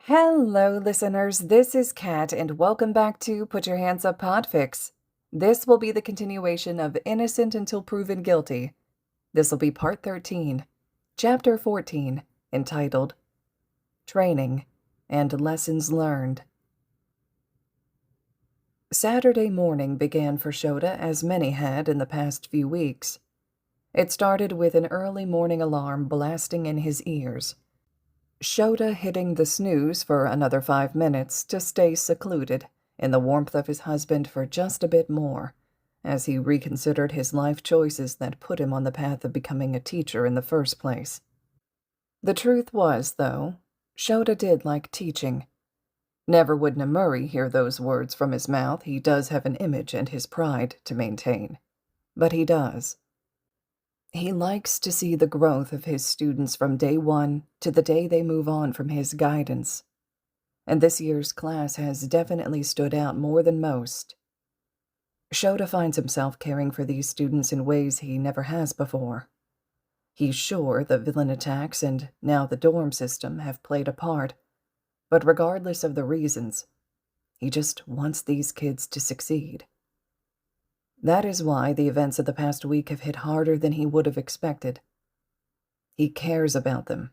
Hello, listeners. This is Kat, and welcome back to Put Your Hands Up Podfics. This will be the continuation of Innocent Until Proven Guilty. This will be Part 13, Chapter 14, entitled Training and Lessons Learned. Saturday morning began for Shouta as many had in the past few weeks. It started with an early morning alarm blasting in his ears. Shouta hitting the snooze for another 5 minutes to stay secluded in the warmth of his husband for just a bit more, as he reconsidered his life choices that put him on the path of becoming a teacher in the first place. The truth was, though, Shouta did like teaching. Never would Namuri hear those words from his mouth. He does have an image and his pride to maintain. But he does. He likes to see the growth of his students from day one to the day they move on from his guidance. And this year's class has definitely stood out more than most. Shouta finds himself caring for these students in ways he never has before. He's sure the villain attacks and now the dorm system have played a part, but regardless of the reasons, he just wants these kids to succeed. That is why the events of the past week have hit harder than he would have expected. He cares about them,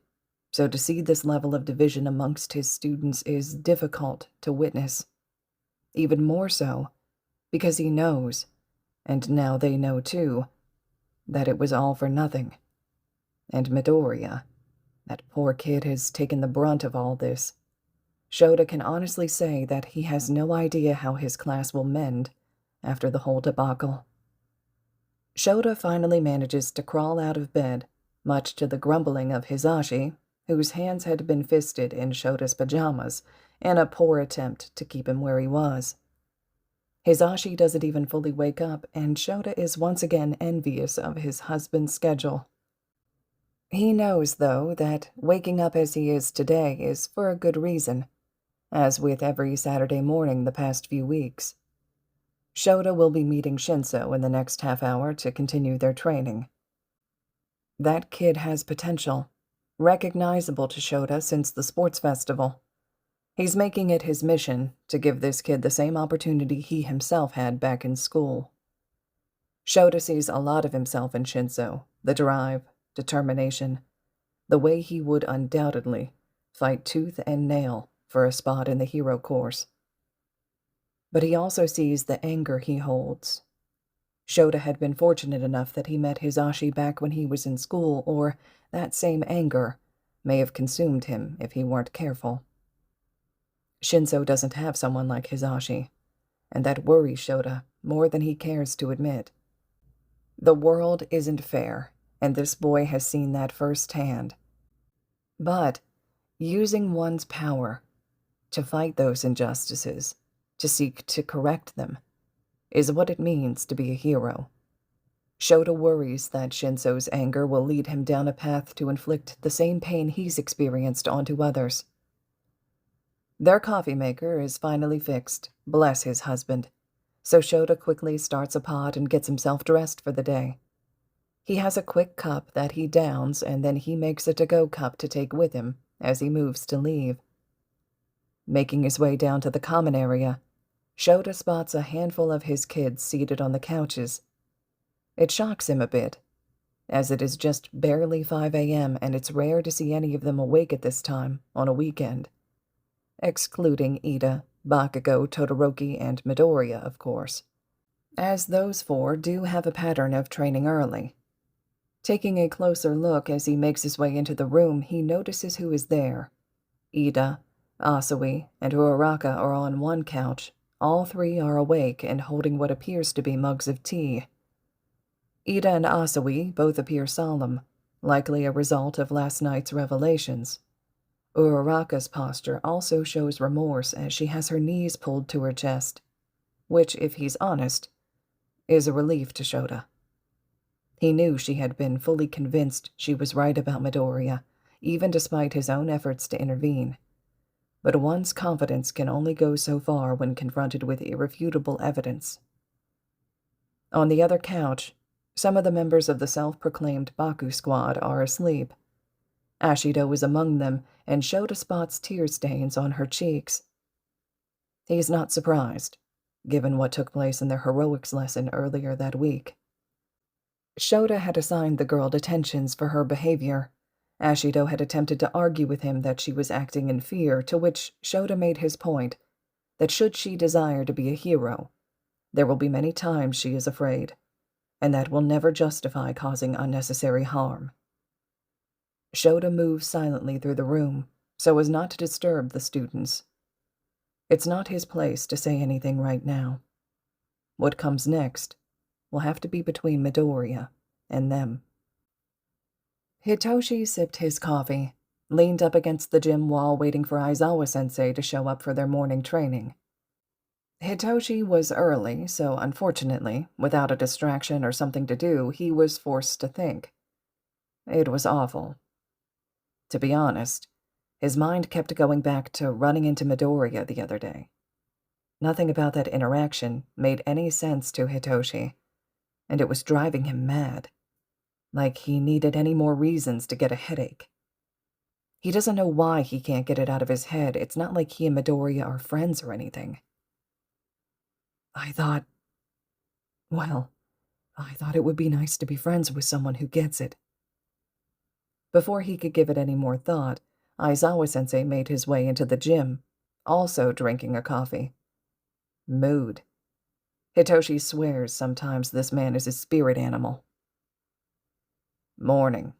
so to see this level of division amongst his students is difficult to witness. Even more so, because he knows, and now they know too, that it was all for nothing. And Midoriya, that poor kid, has taken the brunt of all this. Shouta can honestly say that he has no idea how his class will mend after the whole debacle. Shouta finally manages to crawl out of bed, much to the grumbling of Hisashi, whose hands had been fisted in Shota's pajamas in a poor attempt to keep him where he was. Hisashi doesn't even fully wake up, and Shouta is once again envious of his husband's schedule. He knows, though, that waking up as he is today is for a good reason, as with every Saturday morning the past few weeks. Shouta will be meeting Shinso in the next half hour to continue their training. That kid has potential, recognizable to Shouta since the sports festival. He's making it his mission to give this kid the same opportunity he himself had back in school. Shouta sees a lot of himself in Shinso, the drive, determination, the way he would undoubtedly fight tooth and nail for a spot in the hero course. But he also sees the anger he holds. Shouta had been fortunate enough that he met Hisashi back when he was in school, or that same anger may have consumed him if he weren't careful. Shinso doesn't have someone like Hisashi, and that worries Shouta more than he cares to admit. The world isn't fair, and this boy has seen that firsthand. But using one's power to fight those injustices, to seek to correct them, is what it means to be a hero. Shouta worries that Shinso's anger will lead him down a path to inflict the same pain he's experienced onto others. Their coffee maker is finally fixed, bless his husband, so Shouta quickly starts a pot and gets himself dressed for the day. He has a quick cup that he downs, and then he makes a to-go cup to take with him as he moves to leave. Making his way down to the common area, Shouta spots a handful of his kids seated on the couches. It shocks him a bit, as it is just barely 5 a.m. and it's rare to see any of them awake at this time on a weekend, excluding Ida, Bakugo, Todoroki, and Midoriya, of course, as those 4 do have a pattern of training early. Taking a closer look as he makes his way into the room, he notices who is there. Ida, Asui, and Uraraka are on one couch. All 3 are awake and holding what appears to be mugs of tea. Ida and Asui both appear solemn, likely a result of last night's revelations. Uraraka's posture also shows remorse as she has her knees pulled to her chest, which, if he's honest, is a relief to Shouta. He knew she had been fully convinced she was right about Midoriya, even despite his own efforts to intervene. But one's confidence can only go so far when confronted with irrefutable evidence. On the other couch, some of the members of the self-proclaimed Baku Squad are asleep. Ashido was among them and Shouta spots tear stains on her cheeks. He's not surprised, given what took place in their heroics lesson earlier that week. Shouta had assigned the girl detentions for her behavior. Ashido had attempted to argue with him that she was acting in fear, to which Shouta made his point that should she desire to be a hero, there will be many times she is afraid, and that will never justify causing unnecessary harm. Shouta moved silently through the room, so as not to disturb the students. It's not his place to say anything right now. What comes next will have to be between Midoriya and them. Hitoshi sipped his coffee, leaned up against the gym wall waiting for Aizawa-sensei to show up for their morning training. Hitoshi was early, so unfortunately, without a distraction or something to do, he was forced to think. It was awful. To be honest, his mind kept going back to running into Midoriya the other day. Nothing about that interaction made any sense to Hitoshi, and it was driving him mad. Like he needed any more reasons to get a headache. He doesn't know why he can't get it out of his head. It's not like he and Midoriya are friends or anything. I thought it would be nice to be friends with someone who gets it. Before he could give it any more thought, Aizawa-sensei made his way into the gym, also drinking a coffee. Mood. Hitoshi swears sometimes this man is a spirit animal. Morning,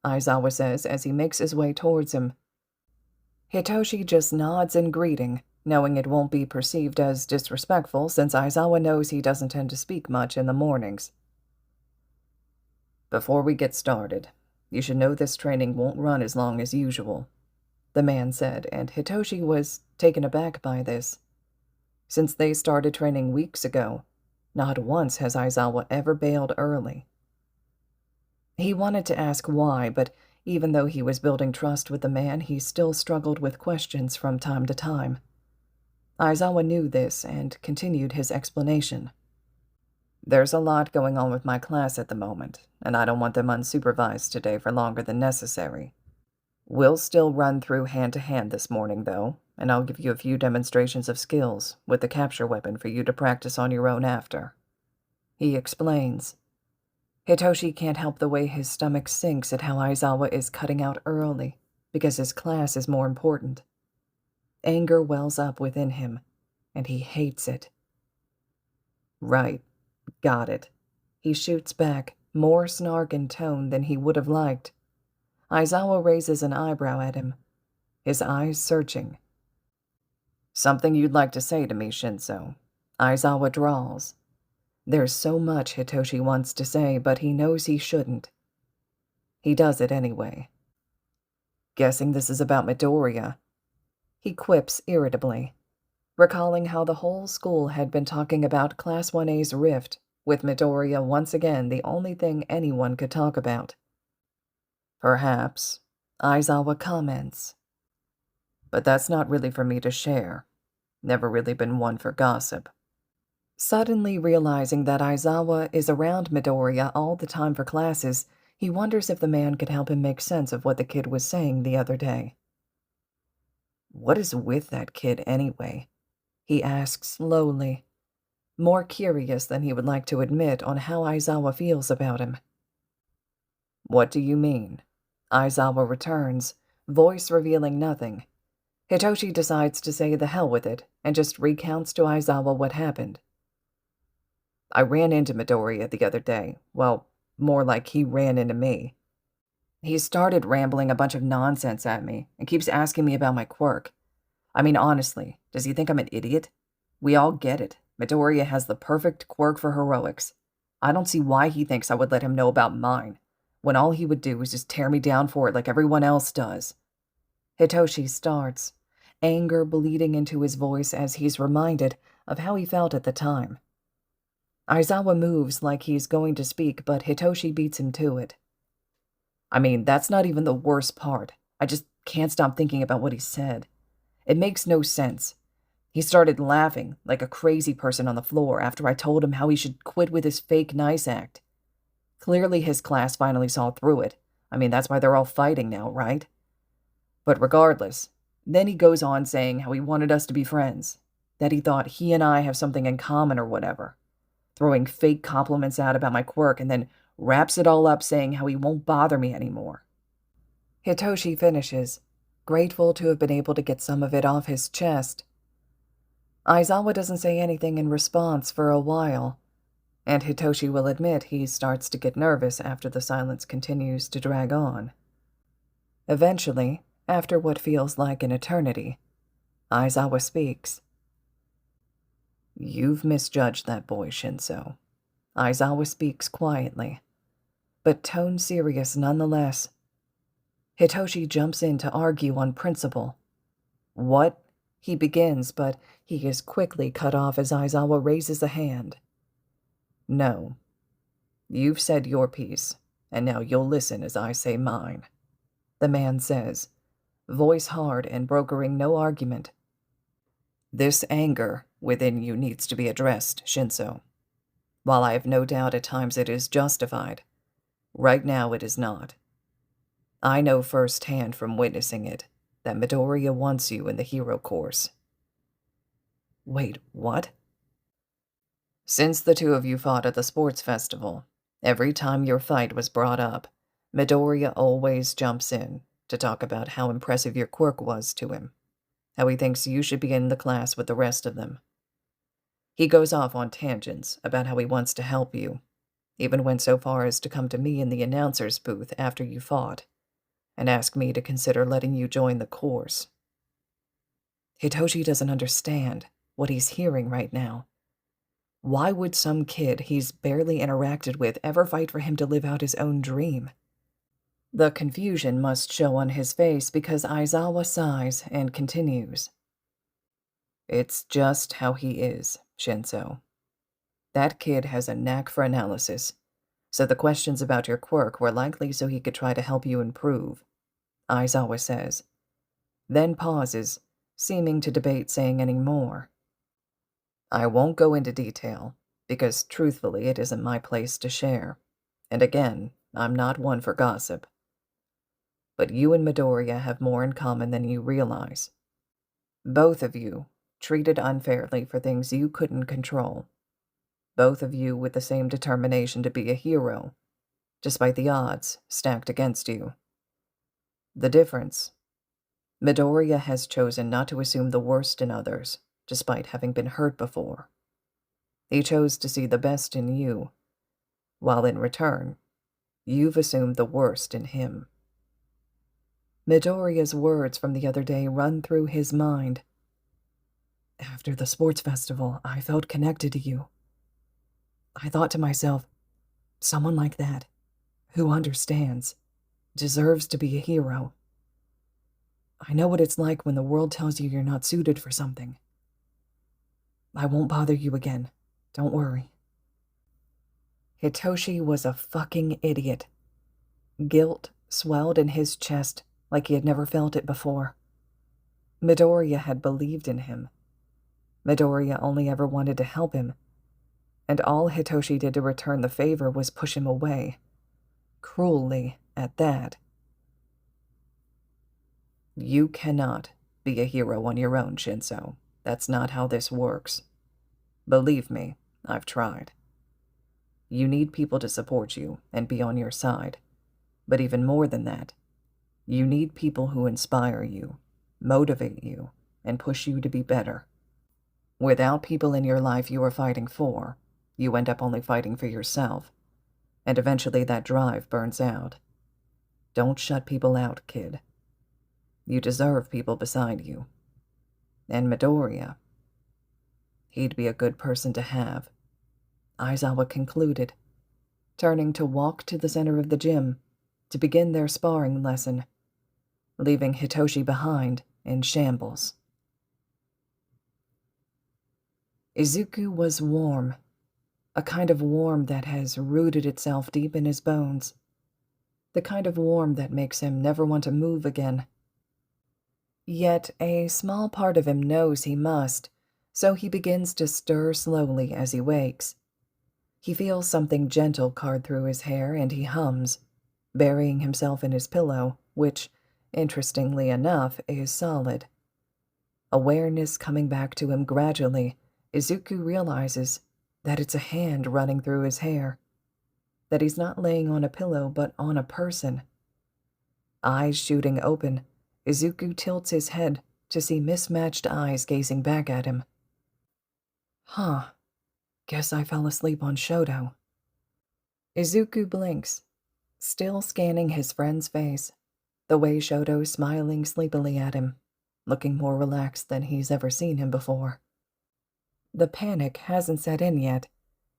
Aizawa says as he makes his way towards him. Hitoshi just nods in greeting, knowing it won't be perceived as disrespectful since Aizawa knows he doesn't tend to speak much in the mornings. Before we get started, you should know this training won't run as long as usual, the man said, and Hitoshi was taken aback by this. Since they started training weeks ago, not once has Aizawa ever bailed early. He wanted to ask why, but even though he was building trust with the man, he still struggled with questions from time to time. Aizawa knew this and continued his explanation. There's a lot going on with my class at the moment, and I don't want them unsupervised today for longer than necessary. We'll still run through hand-to-hand this morning, though, and I'll give you a few demonstrations of skills with the capture weapon for you to practice on your own after. He explains. Hitoshi can't help the way his stomach sinks at how Aizawa is cutting out early, because his class is more important. Anger wells up within him, and he hates it. Right, got it. He shoots back, more snark in tone than he would have liked. Aizawa raises an eyebrow at him, his eyes searching. Something you'd like to say to me, Shinso? Aizawa drawls. There's so much Hitoshi wants to say, but he knows he shouldn't. He does it anyway. Guessing this is about Midoriya, he quips irritably, recalling how the whole school had been talking about Class 1A's rift, with Midoriya once again the only thing anyone could talk about. Perhaps, Aizawa comments. But that's not really for me to share. Never really been one for gossip. Suddenly realizing that Aizawa is around Midoriya all the time for classes, he wonders if the man could help him make sense of what the kid was saying the other day. What is with that kid anyway? He asks slowly, more curious than he would like to admit on how Aizawa feels about him. What do you mean? Aizawa returns, voice revealing nothing. Hitoshi decides to say the hell with it and just recounts to Aizawa what happened. I ran into Midoriya the other day. Well, more like he ran into me. He started rambling a bunch of nonsense at me and keeps asking me about my quirk. I mean, honestly, does he think I'm an idiot? We all get it. Midoriya has the perfect quirk for heroics. I don't see why he thinks I would let him know about mine, when all he would do is just tear me down for it like everyone else does. Hitoshi starts, anger bleeding into his voice as he's reminded of how he felt at the time. Aizawa moves like he's going to speak, but Hitoshi beats him to it. I mean, that's not even the worst part. I just can't stop thinking about what he said. It makes no sense. He started laughing like a crazy person on the floor after I told him how he should quit with his fake nice act. Clearly his class finally saw through it. I mean, that's why they're all fighting now, right? But regardless, then he goes on saying how he wanted us to be friends, that he thought he and I have something in common or whatever, throwing fake compliments out about my quirk and then wraps it all up saying how he won't bother me anymore. Hitoshi finishes, grateful to have been able to get some of it off his chest. Aizawa doesn't say anything in response for a while, and Hitoshi will admit he starts to get nervous after the silence continues to drag on. Eventually, after what feels like an eternity, Aizawa speaks. "You've misjudged that boy, Shinso." Aizawa speaks quietly, but tone serious nonetheless. Hitoshi jumps in to argue on principle. "What?" he begins, but he is quickly cut off as Aizawa raises a hand. "No. You've said your piece, and now you'll listen as I say mine," the man says, voice hard and brokering no argument. "This anger within you needs to be addressed, Shinso. While I have no doubt at times it is justified, right now it is not. I know firsthand from witnessing it that Midoriya wants you in the hero course." "Wait, what?" "Since the two of you fought at the sports festival, every time your fight was brought up, Midoriya always jumps in to talk about how impressive your quirk was to him, how he thinks you should be in the class with the rest of them. He goes off on tangents about how he wants to help you, even went so far as to come to me in the announcer's booth after you fought, and ask me to consider letting you join the course." Hitoshi doesn't understand what he's hearing right now. Why would some kid he's barely interacted with ever fight for him to live out his own dream? The confusion must show on his face because Aizawa sighs and continues. "It's just how he is, Shinso. That kid has a knack for analysis, so the questions about your quirk were likely so he could try to help you improve," Aizawa says, then pauses, seeming to debate saying any more. "I won't go into detail, because truthfully it isn't my place to share, and again, I'm not one for gossip. But you and Midoriya have more in common than you realize. Both of you treated unfairly for things you couldn't control. Both of you with the same determination to be a hero, despite the odds stacked against you. The difference: Midoriya has chosen not to assume the worst in others, despite having been hurt before. He chose to see the best in you, while in return, you've assumed the worst in him." Midoriya's words from the other day run through his mind. "After the sports festival, I felt connected to you. I thought to myself, someone like that, who understands, deserves to be a hero. I know what it's like when the world tells you you're not suited for something. I won't bother you again. Don't worry." Hitoshi was a fucking idiot. Guilt swelled in his chest like he had never felt it before. Midoriya had believed in him. Midoriya only ever wanted to help him, and all Hitoshi did to return the favor was push him away. Cruelly, at that. "You cannot be a hero on your own, Shinso. That's not how this works. Believe me, I've tried. You need people to support you and be on your side. But even more than that, you need people who inspire you, motivate you, and push you to be better. Without people in your life you are fighting for, you end up only fighting for yourself, and eventually that drive burns out. Don't shut people out, kid. You deserve people beside you. And Midoriya, he'd be a good person to have," Aizawa concluded, turning to walk to the center of the gym to begin their sparring lesson, leaving Hitoshi behind in shambles. Izuku was warm, a kind of warm that has rooted itself deep in his bones, the kind of warm that makes him never want to move again. Yet a small part of him knows he must, so he begins to stir slowly as he wakes. He feels something gentle card through his hair and he hums. burying himself in his pillow, which, interestingly enough, is solid. Awareness coming back to him gradually, Izuku realizes that it's a hand running through his hair, that he's not laying on a pillow but on a person. Eyes shooting open, Izuku tilts his head to see mismatched eyes gazing back at him. Huh, guess I fell asleep on Shoto. Izuku blinks, still scanning his friend's face, the way Shoto's smiling sleepily at him, looking more relaxed than he's ever seen him before. The panic hasn't set in yet,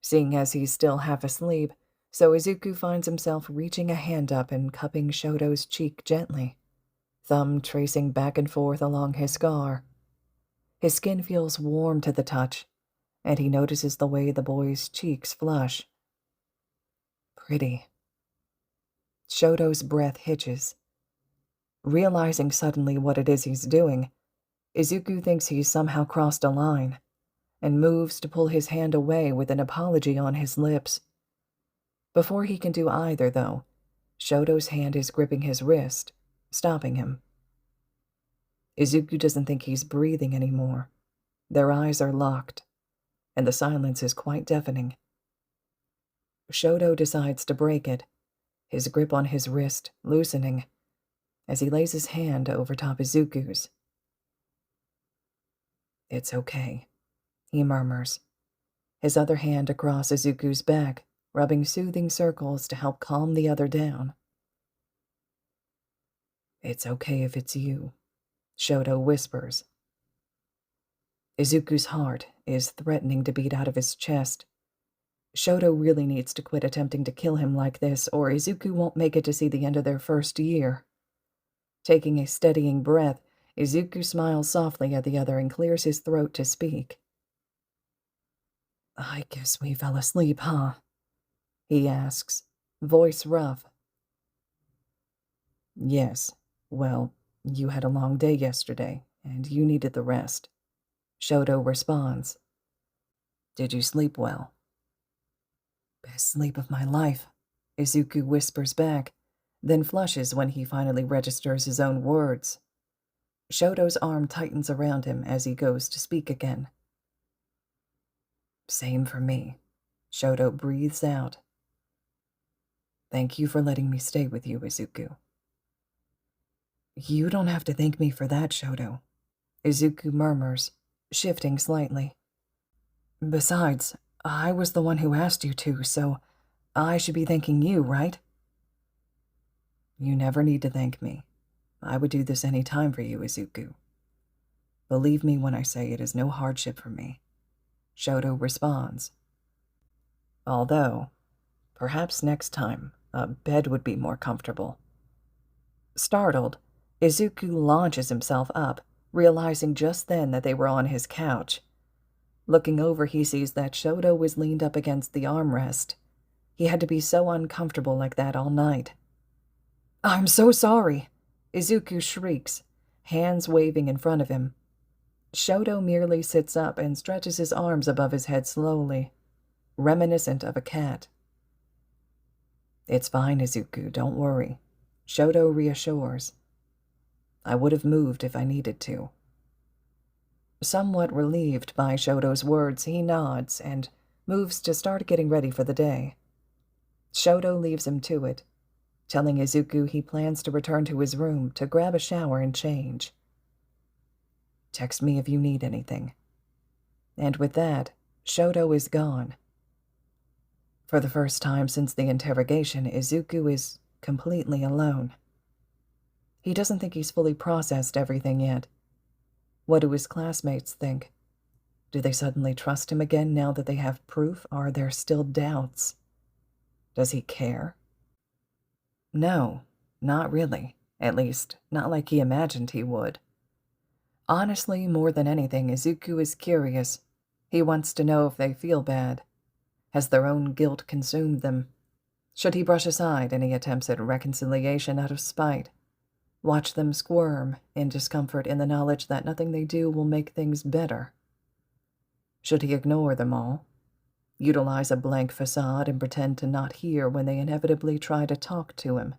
seeing as he's still half asleep, so Izuku finds himself reaching a hand up and cupping Shoto's cheek gently, thumb tracing back and forth along his scar. His skin feels warm to the touch, and he notices the way the boy's cheeks flush. Pretty. Shoto's breath hitches. Realizing suddenly what it is he's doing, Izuku thinks he's somehow crossed a line, and moves to pull his hand away with an apology on his lips. Before he can do either, though, Shoto's hand is gripping his wrist, stopping him. Izuku doesn't think he's breathing anymore. Their eyes are locked, and the silence is quite deafening. Shoto decides to break it, his grip on his wrist loosening, as he lays his hand over top Izuku's. It's okay, he murmurs, his other hand across Izuku's back, rubbing soothing circles to help calm the other down. It's okay if it's you, Shoto whispers. Izuku's heart is threatening to beat out of his chest. Shoto really needs to quit attempting to kill him like this, or Izuku won't make it to see the end of their first year. Taking a steadying breath, Izuku smiles softly at the other and clears his throat to speak. I guess we fell asleep, huh? He asks, voice rough. Yes, well, you had a long day yesterday, and you needed the rest. Shoto responds. Did you sleep well? Best sleep of my life, Izuku whispers back, then flushes when he finally registers his own words. Shoto's arm tightens around him as he goes to speak again. Same for me, Shoto breathes out. Thank you for letting me stay with you, Izuku. You don't have to thank me for that, Shoto, Izuku murmurs, shifting slightly. Besides, I was the one who asked you to, so I should be thanking you, right? You never need to thank me. I would do this any time for you, Izuku. Believe me when I say it is no hardship for me, Shoto responds. Although, perhaps next time, a bed would be more comfortable. Startled, Izuku launches himself up, realizing just then that they were on his couch. Looking over, he sees that Shoto was leaned up against the armrest. He had to be so uncomfortable like that all night. I'm so sorry, Izuku shrieks, hands waving in front of him. Shoto merely sits up and stretches his arms above his head slowly, reminiscent of a cat. It's fine, Izuku, don't worry, Shoto reassures. I would have moved if I needed to. Somewhat relieved by Shoto's words, he nods and moves to start getting ready for the day. Shoto leaves him to it, telling Izuku he plans to return to his room to grab a shower and change. Text me if you need anything. And with that, Shoto is gone. For the first time since the interrogation, Izuku is completely alone. He doesn't think he's fully processed everything yet. What do his classmates think? Do they suddenly trust him again now that they have proof, or are there still doubts? Does he care? No, not really. At least, not like he imagined he would. Honestly, more than anything, Izuku is curious. He wants to know if they feel bad. Has their own guilt consumed them? Should he brush aside any attempts at reconciliation out of spite? Watch them squirm in discomfort in the knowledge that nothing they do will make things better? Should he ignore them all? utilize a blank facade and pretend to not hear when they inevitably try to talk to him.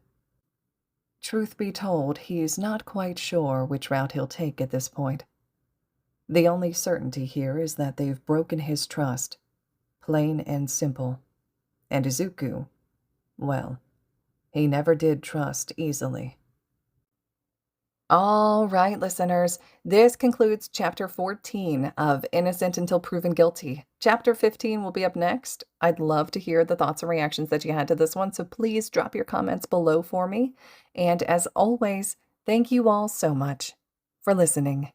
Truth be told, he's not quite sure which route he'll take at this point. The only certainty here is that they've broken his trust, plain and simple. And Izuku, well, he never did trust easily. All right, listeners, this concludes Chapter 14 of Innocent Until Proven Guilty. Chapter 15 will be up next. I'd love to hear the thoughts and reactions that you had to this one, so please drop your comments below for me. And as always, thank you all so much for listening.